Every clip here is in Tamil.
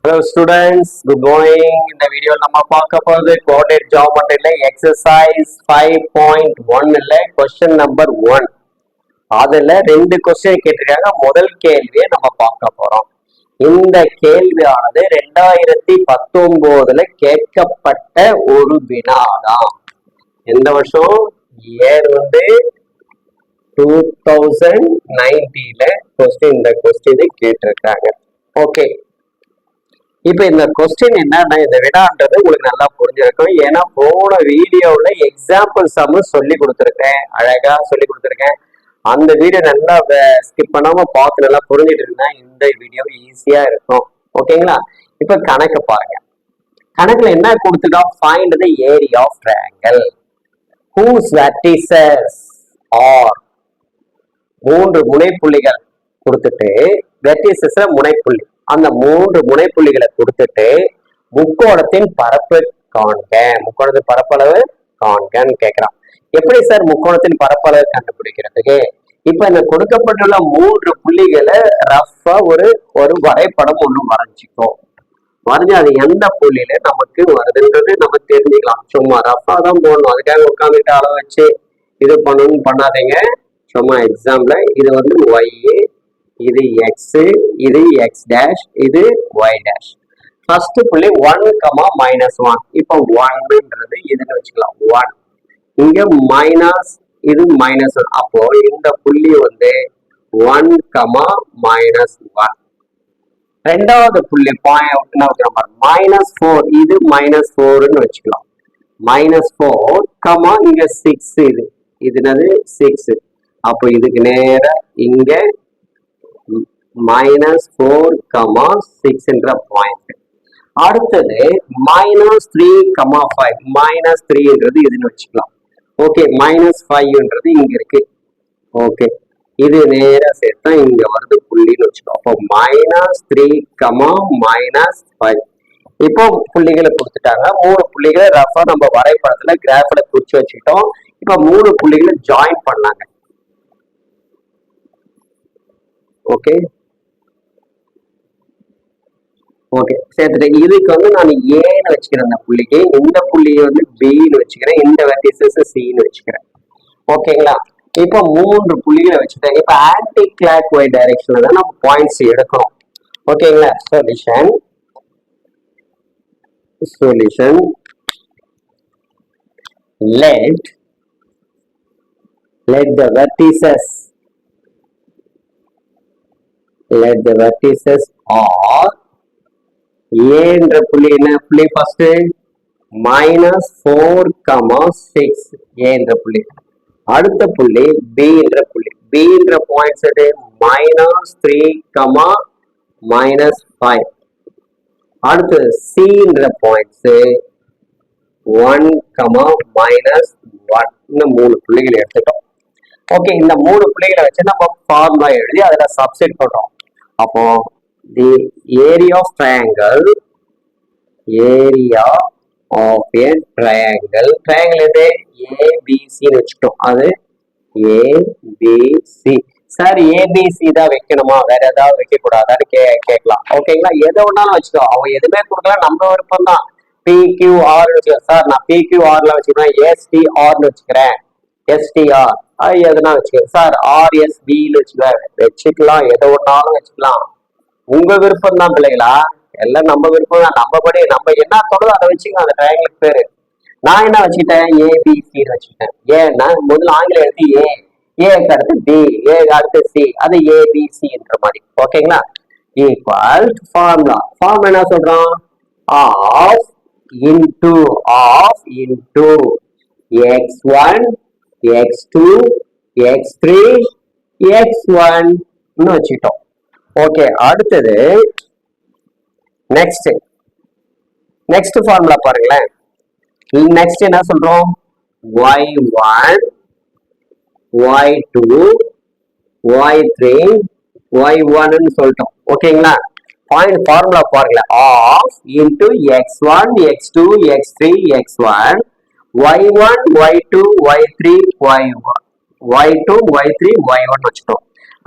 Hello students, good morning. In the video நம்ம பார்க்க போறது coordinate geometry exercise 5.1 question number 1. அதுல ரெண்டு கொஸ்டின் கேட்டிருக்காங்க. முதல் கேள்வியை நம்ம பார்க்க போறோம். இந்த கேள்வியானது 2019 கேட்கப்பட்ட ஒரு வினாதான். எந்த வருஷம்? இயர் 2019 இந்த கொஸ்டினை கேட்டிருக்காங்க. ஓகே, இப்ப இந்த கொஸ்டின் என்னன்னா, இந்த வினான்றது உங்களுக்கு நல்லா புரிஞ்சிருக்கும். ஏன்னா போன வீடியோல எக்ஸாம்பிள் சம் சொல்லி கொடுத்துருக்கேன், அழகா சொல்லி கொடுத்துருக்கேன். அந்த வீடியோ நல்லா ஸ்கிப் பண்ணாம பார்த்து நல்லா புரிஞ்சுட்டு இருந்தா இந்த வீடியோ ஈஸியா இருக்கும். ஓகேங்களா? இப்ப கணக்கு பாருங்க. கணக்குல என்ன கொடுத்துட்டோம்? Find the area of triangle whose vertices are மூன்று முனைப்புள்ளிகள் கொடுத்துட்டு, வெர்டிசஸ்ல முனைப்புள்ளி, அந்த மூன்று முனைப்புள்ளிகளை கொடுத்துட்டு முக்கோணத்தின் பரப்பு காண்க, முக்கோணத்தின் பரப்பளவு காண்கன்னு கேட்கிறான். எப்படி சார் முக்கோணத்தின் பரப்பளவு கண்டுபிடிக்கிறதுக்கு? இப்ப இந்த கொடுக்கப்பட்டுள்ள மூன்று புள்ளிகளை ரஃபா ஒரு வரைபடம் ஒண்ணு வரைஞ்சிக்கோ. வரைஞ்சு அது எந்த புள்ளியில நமக்கு வருதுன்றது நம்ம தெரிஞ்சுக்கலாம். சும்மா ரஃபா தான் போடணும், அதுக்காக உட்காந்துட்டு அளவு வச்சு இது பண்ணணும்னு பண்ணாதீங்க. சும்மா எக்ஸாம்பிள் இது ஒய், இது எக்ஸ், இது எக்ஸ் டேஷ், இது ஒய் டேஷ். ஃபர்ஸ்ட் புள்ளி 1, -1. இப்போ 1ன்றது இதுன்னு வச்சுக்கலாம், 1. இங்க மைனஸ், இது -1. அப்போ இந்த புள்ளி 1, -1. ரெண்டாவது புள்ளி பாயிண்ட் -4, இது -4ன்னு வச்சுக்கலாம். -4, இங்க 6, இது என்னது 6. அப்போ இதுக்கு நேர இங்க -4, 6 என்ற பாயிண்ட். அடுத்தது -3, 5, -3ன்றது இதுன்னு வச்சுக்கலாம். ஓகே, -5ன்றது இங்க இருக்கு. ஓகே, இது நேரா சேர்த்தா இங்க வருது புள்ளின்னு வச்சுக்கோ. அப்போ -3, -5. இப்போ புள்ளிகளை கொடுத்துட்டாங்க. 3 புள்ளிகளை ரஃபா நம்ம வரைபடத்துல கிராஃப்ல குறிச்சு வச்சுக்கிட்டோம். இப்ப 3 புள்ளிகளை ஜாயின் பண்ணாங்க. ஓகே ஓகே சேர்த்துட்டு இதுக்கு நான் ஏன்னு வச்சுக்கிறேன். அந்த புள்ளிக்கு இந்த புள்ளியை பின்னு வச்சுக்கிறேன், இந்த வெர்டிசஸ் சின்னு வச்சுக்கிறேன். ஓகேங்களா? இப்ப 3 புள்ளிகளை வச்சுட்டேன். இப்ப ஆன்டி கிளாக் வைஸ் டைரக்ஷன்ல தான் நம்ம பாயிண்ட்ஸ் எடுக்கணும். ஓகேங்களா? Solution let the vertices are A என்ற புள்ளி என்ன புள்ளி? ஃபர்ஸ்ட் -4, 6 A என்ற புள்ளி. அடுத்த புள்ளி B என்ற புள்ளி. B என்ற பாயிண்ட்ஸ் -3, -5. அடுத்து C என்ற பாயிண்ட்ஸ் 1, -1. இந்த 3 புள்ளிகளை எடுத்துட்டோம். ஓகே, இந்த 3 புள்ளிகளை வச்சு நம்ம ஃபார்முலா எழுதி அதுல சப்ஸ்டிட் பண்றோம். அப்போ the area of triangle எது? ABC ன்னு வச்சுட்டோம். அது ABC. சார் ABC தான் வைக்கணுமா, வேற ஏதாவது வைக்க கூடாதான்னு கேட்கலாம். ஓகேங்களா? எதை ஒன்னாலும் வச்சுக்கோ, அவங்க எதுவுமே கொடுக்கல, நம்ம விருப்பம் தான். PQR வச்சுக்கோங்க. சார் நான் PQRல வச்சுக்கிறேன், STRன்னு வச்சுக்கிறேன், STR எதுனா வச்சுக்கோங்க. சார் RSBன்னு வச்சுக்கலாம், எதை ஒன்னாலும் வச்சுக்கலாம். உங்க விருப்பம் தான் பிள்ளைகளா, எல்லாம் நம்ம விருப்பம் தான். நம்மபடி நம்ம என்ன தோணுதோ அதை வச்சுக்கலாம். அந்த ட்ரையாங்கிளுக்கு பேரு நான் என்ன வச்சுக்கிட்டேன்? ABC வச்சுக்கிட்டேன். ஏன்னா முதல்ல ஆங்கில எழுதி ஏக்கு அடுத்து B, ஏ அடுத்து C, அது ABC என்ற மாதிரி. ஓகேங்களா? ஈக்குவல் ஃபார்முலா என்ன சொல்றோம்? Of into x1, x2, x3, x1 வச்சுக்கிட்டோம். ஓகே, அடுத்தது நெக்ஸ்ட் ஃபார்முலா பாருங்களேன். நெக்ஸ்ட் என்ன சொல்றோம்? y1, y2, y3, y1 சொல்லிட்டோம். ஓகேங்களா? பாயிண்ட் ஃபார்முலா பாருங்களேன். Half into x1, x2, x3, x1, y1, y2, y3, y1, y2, y3, y1 வச்சுட்டோம்.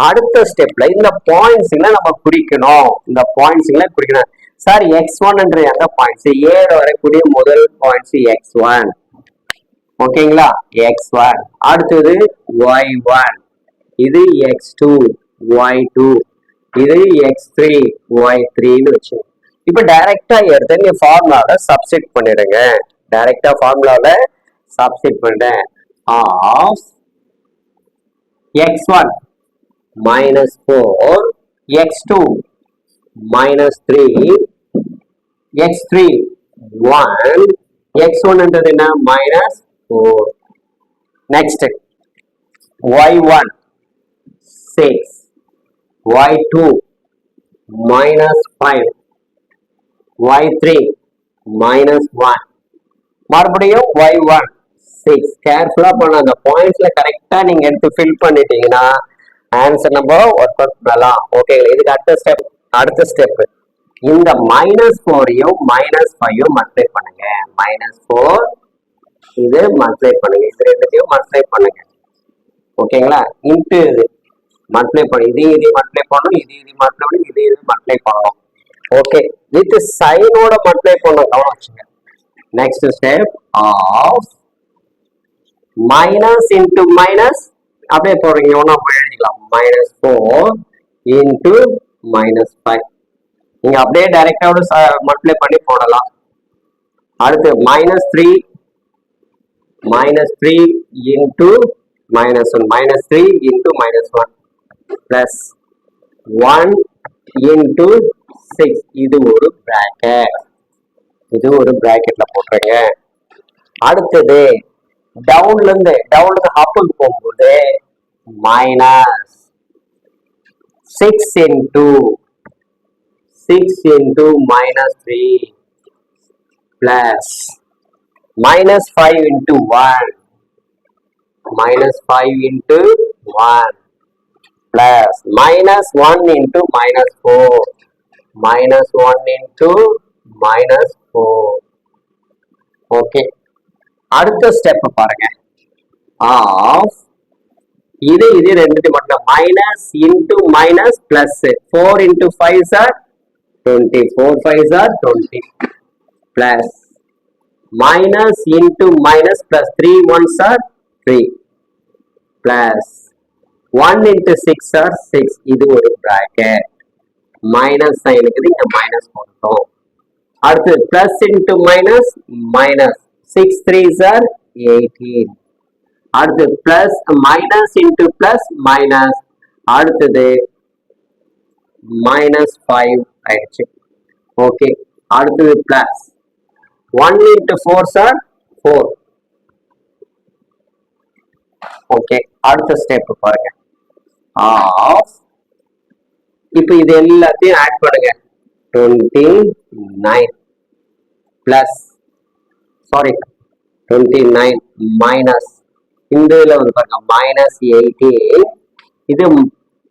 அடுத்த ஸ்டெப்ல இந்த பாயிண்ட்ஸ்ல நம்ம குறிக்கணும். சார் x1 என்ற எந்த பாயிண்ட்ஸ் ஏல வரக்கூடிய முதல் பாயிண்ட்ஸ் x1. ஓகேங்களா, x1. அடுத்தது y1, இது x2, y2, இது x3, y3ன்னு வச்சு இப்ப டைரக்டா எடுத்து நீ ஃபார்முலால சப்ஸ்டிட் பண்ணிடுங்க. டைரக்டா ஃபார்முலால சப்ஸ்டிட் பண்ணிட்டேன். Half x1 minus 4, x2 minus 3, x3 1, x1 என்றது என்ன minus 4. next y1 6, y2 minus 5, y3 minus 1, மறுபடியும் y1 6. கேர்ஃபுல்லா பண்ண அந்த பாயிண்ட்ஸ்ல கரெக்டா நீங்க எடுத்து ஃபில் பண்ணிட்டீங்கன்னா ஆன்சர் நம்ம ஒர்க் அவுட் பண்ணலாம். ஓகேங்களா, இதுக்கு அடுத்த ஸ்டெப் இந்த -4யும் -5யும் மல்டிப்ளை பண்ணுங்க. -4 இது மல்டிப்ளை பண்ணுங்க, இது ரெண்டுத்தையும் மல்டிப்ளை பண்ணுங்க. ஓகேங்களா, இன்ட்டு மல்டிப்ளை பண்ணி இது மல்டிப்ளை பண்ணணும், இது மல்டிப்ளை பண்ணி இது மல்டிப்ளை பண்ணணும். ஓகே, வித் சைனோட மல்டிப்ளை பண்ணணும், கவனம் வச்சுங்க. Next step half minus into minus அப்படியே போடுறீங்க, ஒன்னா போய் எழுதிக்கலாம். -4 இன்டு -5 நீங்க அப்படியே டைரக்டாவோட மல்டிப்ளை பண்ணி போடலாம். அடுத்து -3 இன்டு -1, -3 இன்டு -1 பிளஸ் 1 இன்டு 6, இது ஒரு பிராக்கெட், இது ஒரு பிராக்கெட்ல போட்டுருங்க. அடுத்தது டவுன்ல இருந்து அப்புக்கு போகும்போது -6 into -3 plus -5 into 1, -5 into 1 plus -1 into -4, -1 into -4. Okay, அடுத்த ஸ்டெப் பாருங்க. ஆஃப் இது ரெண்டுத்தையும் மட்டும் minus into minus plus 4 into 5 சார் 20, 4 5 are 20 plus minus into minus plus 3 1 are 3 plus 1 into 6 are 6, இது ஒரு பிராக்கெட். மைனஸ் சைனுக்கு இங்க மைனஸ் போட்டோம். அடுத்து plus into minus minus 6 3s are 18. அடுத்து plus minus into plus minus, அடுத்தது -5 ஆயிடுச்சு. ஓகே, அடுத்தது plus 1 into 4s are 4. Okay, அடுத்த ஸ்டெப் பாருங்க. ஆஃப் இப்போ இது எல்லாத்தையும் ஆட் பண்ணுங்க. 29 பிளஸ் 29 மைனஸ் இந்த இதுல வந்து பாருங்க -18, இது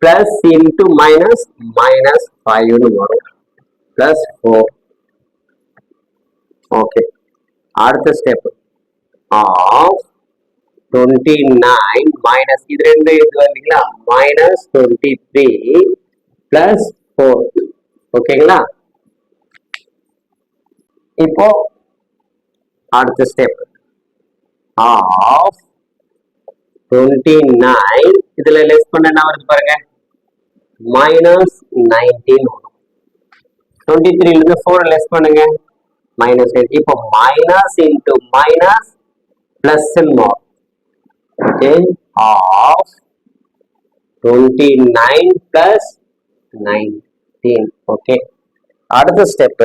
பிளஸ் இன்டு மைனஸ் -5ன்னு வரும் பிளஸ் 4. ஓகே, அடுத்த ஸ்டெப் ஆஃப் 29 மைனஸ் இது ரெண்டு இது வரீங்களா -23 பிளஸ் 4. ஓகேங்களா, இப்போ அடுத்த ஸ்டெப் ஆஃப் 29 இதுல லெஸ் பண்ண என்ன வருது பாருங்க -19 வரும். 23 இருந்து 4 லெஸ் பண்ணுங்க -8. இப்போ minus into minus plus more. Okay, half 29 plus 19. Okay, அடுத்த ஸ்டெப்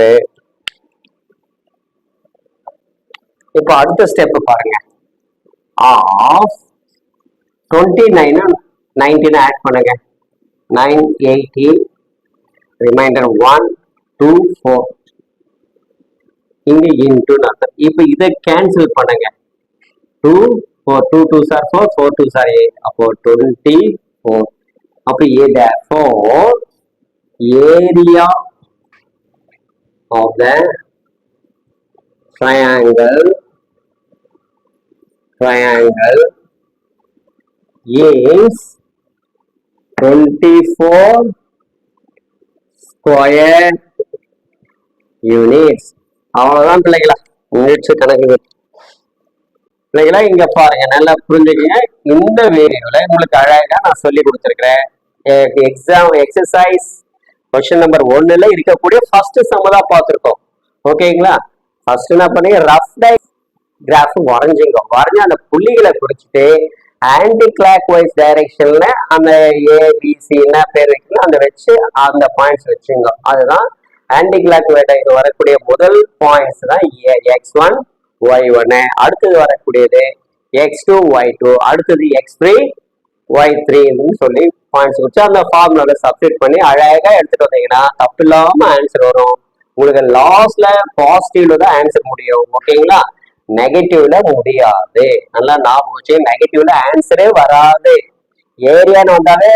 இப்போ அடுத்த ஸ்டெப் பாருங்க. ஆஃப் 29 19 ஆட் பண்ணுங்க 980 ரிமைண்டர் 1 2 4 இங்க இன்டு அர்த்தம். இப்போ இதை கேன்சல் பண்ணுங்க. 2 4 2 2s are 4 4 2s are 8, அப்போ 24. அப்போ therefore area of the triangle is 24 square units. அவ்வளவுதான் பிள்ளைகளா, யூனிட்ஸ் கணக்கு. பிள்ளைகளா இங்க பாருங்க, நல்லா புரிஞ்சுக்கங்க. இந்த வீடியோல உங்களுக்கு அழகா நான் சொல்லி கொடுத்துருக்கிறேன். எக்ஸாம் எக்ஸசைஸ் கொஸ்டின் நம்பர் 1ல இருக்கக்கூடிய ஃபர்ஸ்ட் சம் தான் பார்த்துருக்கோம். ஓகேங்களா? ஃபர்ஸ்ட் என்ன பண்ணி ரஃப் கிராஃப் வரைஞ்சுங்க. வரைஞ்சு அந்த புள்ளிகளை குறிச்சுட்டு ஆன்டி கிளாக் வைஸ் டைரக்ஷன்ல அந்த ஏபிசி என்ன பேர் வைக்கணும் அந்த வச்சு அந்த பாயிண்ட்ஸ் வச்சுங்க. அதுதான் ஆன்டி கிளாக் வைஸ் வரக்கூடிய முதல் பாயிண்ட்ஸ் தான் x1 y1. அடுத்தது வரக்கூடியது x2 y2, அடுத்தது x3 y3ன்னு சொல்லி பாயிண்ட்ஸ் வச்சு அந்த ஃபார்முலால சப்ஸ்டிட் பண்ணி அழகா எடுத்துட்டு வந்தீங்கன்னா தப்பு இல்லாம ஆன்சர் வரும். உங்களுக்கு லாஸ்ட்ல பாசிட்டிவ்ல தான் ஆன்சர் முடியும். ஓகேங்களா? நெகட்டிவ்ல முடியாது. நல்லா ஞாபகம் வச்சு, நெகட்டிவ்ல ஆன்சரே வராது. ஏரியான்னு வந்தாலே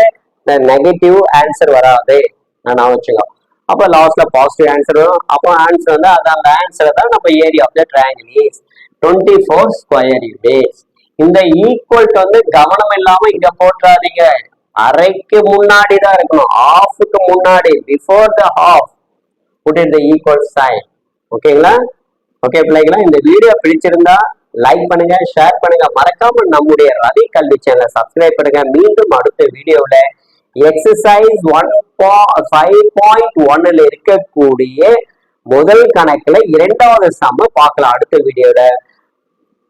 நெகட்டிவ் ஆன்சர் வராது. நான் வச்சுக்கோ. அப்ப லாஸ்ட்ல பாசிட்டிவ் ஆன்சர் வரும். அப்போ ஆன்சர் வந்து அந்த ஆன்சர் தான் நம்ம area of the triangle is 24 square units. இந்த ஈக்குவல் வந்து கவனம் இல்லாம இங்க போட்டுறாதீங்க. அரைக்கு முன்னாடி தான் இருக்கணும், ஹாஃப்க்கு முன்னாடி, before the half put in the equal sign. ஓகேங்களா? ஓகே பிள்ளைங்களா, இந்த வீடியோ பிடிச்சிருந்தா லைக் பண்ணுங்க, ஷேர் பண்ணுங்க, மறக்காம நம்முடைய ரவி கல்வி சேனலை சப்ஸ்கிரைப் பண்ணுங்க. மீண்டும் அடுத்த வீடியோல எக்ஸசைஸ் 5.1ல இருக்கக்கூடிய முதல் கணக்குல இரண்டாவது சம்ம பார்க்கலாம் அடுத்த வீடியோல.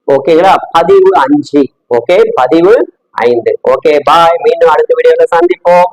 ஓகேங்களா? பதிவு 5. ஓகே, பதிவு 5. ஓகே, பாய். மீண்டும் அடுத்த வீடியோல சந்திப்போம்.